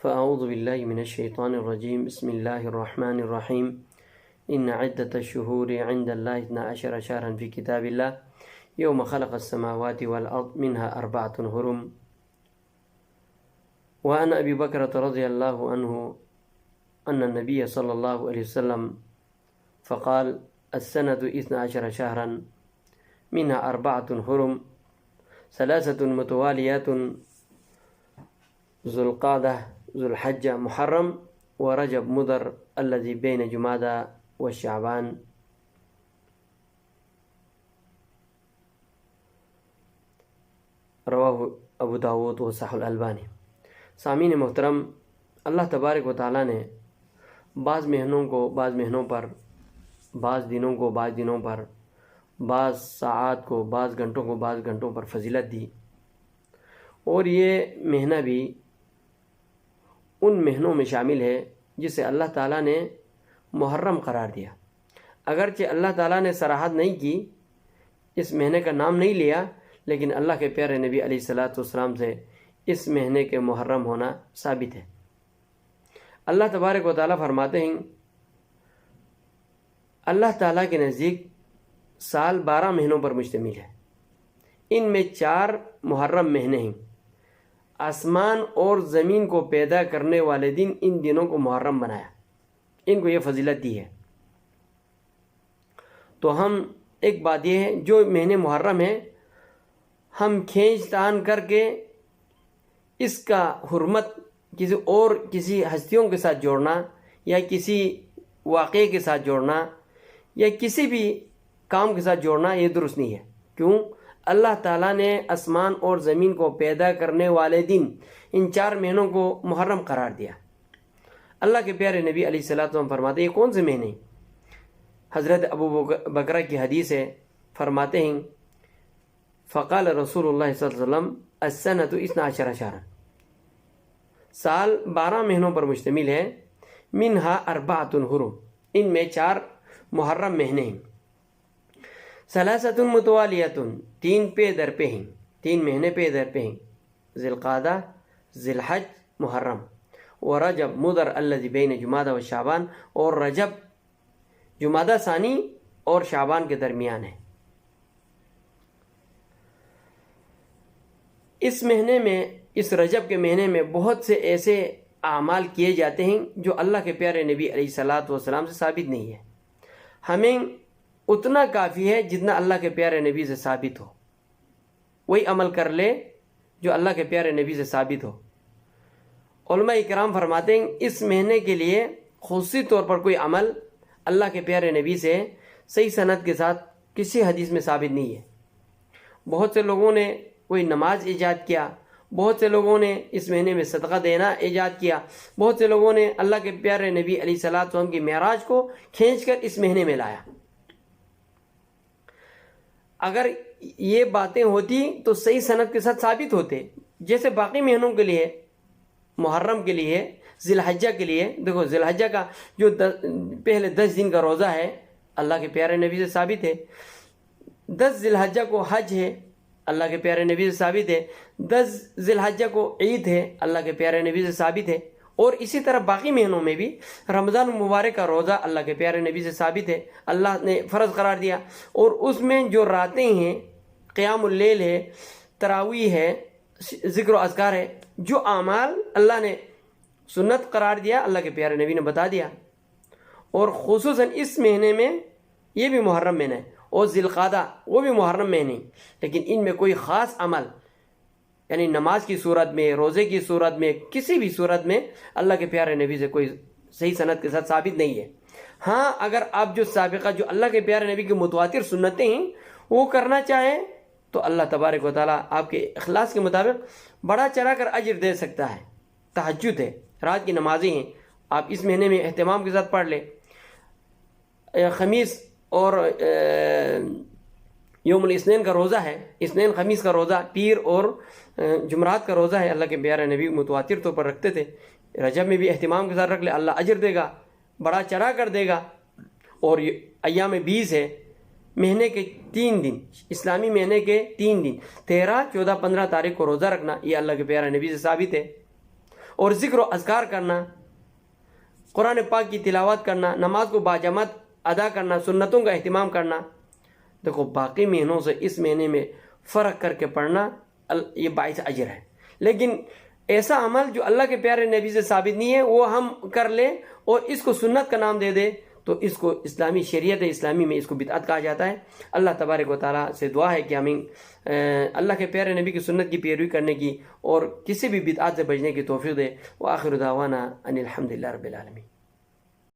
فأعوذ بالله من الشيطان الرجيم بسم الله الرحمن الرحيم إن عدة الشهور عند الله 12 شهرا في كتاب الله يوم خلق السماوات والأرض منها 4 حرم. وعن أبي بكرة رضي الله عنه أن النبي صلى الله عليه وسلم فقال السنة 12 شهرا منها 4 حرم 3 متواليات ذو القعدة ذو الحجة محرم ورجب مضر الذي بين جمادى والشعبان. رواہ ابو داود و صحیح الالبانی. سامعین محترم، اللہ تبارک و تعالیٰ نے بعض مہینوں کو بعض مہینوں پر، بعض دنوں کو بعض دنوں پر، بعض ساعات کو بعض گھنٹوں کو بعض گھنٹوں پر فضیلت دی، اور یہ مہینہ بھی ان مہینوں میں شامل ہے جسے اللہ تعالیٰ نے محرم قرار دیا. اگرچہ اللہ تعالیٰ نے صراحت نہیں کی، اس مہینے کا نام نہیں لیا، لیکن اللہ کے پیارے نبی علیہ الصلاۃ والسلام سے اس مہینے کے محرم ہونا ثابت ہے. اللہ تبارک و تعالیٰ فرماتے ہیں اللہ تعالیٰ کے نزدیک سال 12 مہینوں پر مشتمل ہے، ان میں 4 محرم مہینے ہیں. آسمان اور زمین کو پیدا کرنے والے دن ان دنوں کو محرم بنایا، ان کو یہ فضیلت دی ہے. تو ہم ایک بات یہ ہے، جو مہینے محرم ہیں ہم کھینچ تان کر کے اس کا حرمت کسی ہستیوں کے ساتھ جوڑنا یا کسی واقعے کے ساتھ جوڑنا یا کسی بھی کام کے ساتھ جوڑنا یہ درست نہیں ہے. کیوں؟ اللہ تعالیٰ نے آسمان اور زمین کو پیدا کرنے والے دن ان 4 مہینوں کو محرم قرار دیا. اللہ کے پیارے نبی علیہ الصلوۃ والسلام فرماتے ہیں یہ کون سے مہینے؟ حضرت ابو بکرہ کی حدیث ہے، فرماتے ہیں فقال رسول اللہ صلی اللہ علیہ وسلم السنۃ 12 شہرا، سال 12 مہینوں پر مشتمل ہے. منہا 4 حرم، ان میں 4 محرم مہینے ہیں. 3 متوالیات، 3 پہ در پہ ہیں، 3 مہینے پہ در پہ ہیں. ذی القعدہ، ذی الحج، محرم. ورجب مضر الذی بین جمادى و شعبان، اور رجب جمادى ثانی اور شعبان کے درمیان ہے. اس مہینے میں، اس رجب کے مہینے میں بہت سے ایسے اعمال کیے جاتے ہیں جو اللہ کے پیارے نبی علیہ الصلوۃ والسلام سے ثابت نہیں ہے. ہمیں اتنا کافی ہے جتنا اللہ کے پیارے نبی سے ثابت ہو، وہی عمل کر لے جو اللہ کے پیارے نبی سے ثابت ہو. علماء اکرام فرماتے ہیں اس مہینے کے لیے خصوصی طور پر کوئی عمل اللہ کے پیارے نبی سے صحیح سند کے ساتھ کسی حدیث میں ثابت نہیں ہے. بہت سے لوگوں نے کوئی نماز ایجاد کیا، بہت سے لوگوں نے اس مہینے میں صدقہ دینا ایجاد کیا، بہت سے لوگوں نے اللہ کے پیارے نبی علیہ الصلوۃ والسلام کی معراج کو کھینچ کر اس مہینے میں لایا. اگر یہ باتیں ہوتی تو صحیح سند کے ساتھ ثابت ہوتے. جیسے باقی مہینوں کے لیے، محرم کے لیے، ذی الحجہ کے لیے، دیکھو ذی الحجہ کا جو پہلے 10 دن کا روزہ ہے اللہ کے پیارے نبی سے ثابت ہے. 10 ذی الحجہ کو حج ہے، اللہ کے پیارے نبی سے ثابت ہے. 10 ذی الحجہ کو عید ہے، اللہ کے پیارے نبی سے ثابت ہے. اور اسی طرح باقی مہینوں میں بھی رمضان مبارک کا روزہ اللہ کے پیارے نبی سے ثابت ہے، اللہ نے فرض قرار دیا. اور اس میں جو راتیں ہیں، قیام اللیل ہے، تراویح ہے، ذکر و اذکار ہے، جو اعمال اللہ نے سنت قرار دیا اللہ کے پیارے نبی نے بتا دیا. اور خصوصاً اس مہینے میں، یہ بھی محرم مہینہ ہے، اور ذی القعدہ وہ بھی محرم مہینے، لیکن ان میں کوئی خاص عمل یعنی نماز کی صورت میں، روزے کی صورت میں، کسی بھی صورت میں اللہ کے پیارے نبی سے کوئی صحیح سند کے ساتھ ثابت نہیں ہے. ہاں اگر آپ جو سابقہ جو اللہ کے پیارے نبی کی متواتر سنتیں ہیں وہ کرنا چاہیں تو اللہ تبارک و تعالیٰ آپ کے اخلاص کے مطابق بڑا چڑھا کر اجر دے سکتا ہے. تہجد ہے، رات کی نمازیں ہیں، آپ اس مہینے میں اہتمام کے ساتھ پڑھ لیں. خمیس اور یوم الاثنین کا روزہ ہے، اثنین خمیس کا روزہ، پیر اور جمعرات کا روزہ ہے، اللہ کے پیارے نبی متواتر طور پر رکھتے تھے. رجب میں بھی اہتمام کے ساتھ رکھ لے، اللہ اجر دے گا، بڑا چڑھا کر دے گا. اور ایام 20 ہے، مہینے کے 3 دن، اسلامی مہینے کے 3 دن، 13، 14، 15 تاریخ کو روزہ رکھنا، یہ اللہ کے پیارے نبی سے ثابت ہے. اور ذکر و اذکار کرنا، قرآن پاک کی تلاوت کرنا، نماز کو باجماعت ادا کرنا، سنتوں کا اہتمام کرنا، دیکھو باقی مہینوں سے اس مہینے میں فرق کر کے پڑھنا یہ باعث اجر ہے. لیکن ایسا عمل جو اللہ کے پیارے نبی سے ثابت نہیں ہے وہ ہم کر لیں اور اس کو سنت کا نام دے دے تو اس کو اسلامی شریعت اسلامی میں اس کو بدعت کہا جاتا ہے. اللہ تبارک و تعالیٰ سے دعا ہے کہ ہمیں اللہ کے پیارے نبی کی سنت کی پیروی کرنے کی اور کسی بھی بدعت سے بچنے کی توفیق دے. وآخر دعوانا ان الحمدللہ رب العالمین.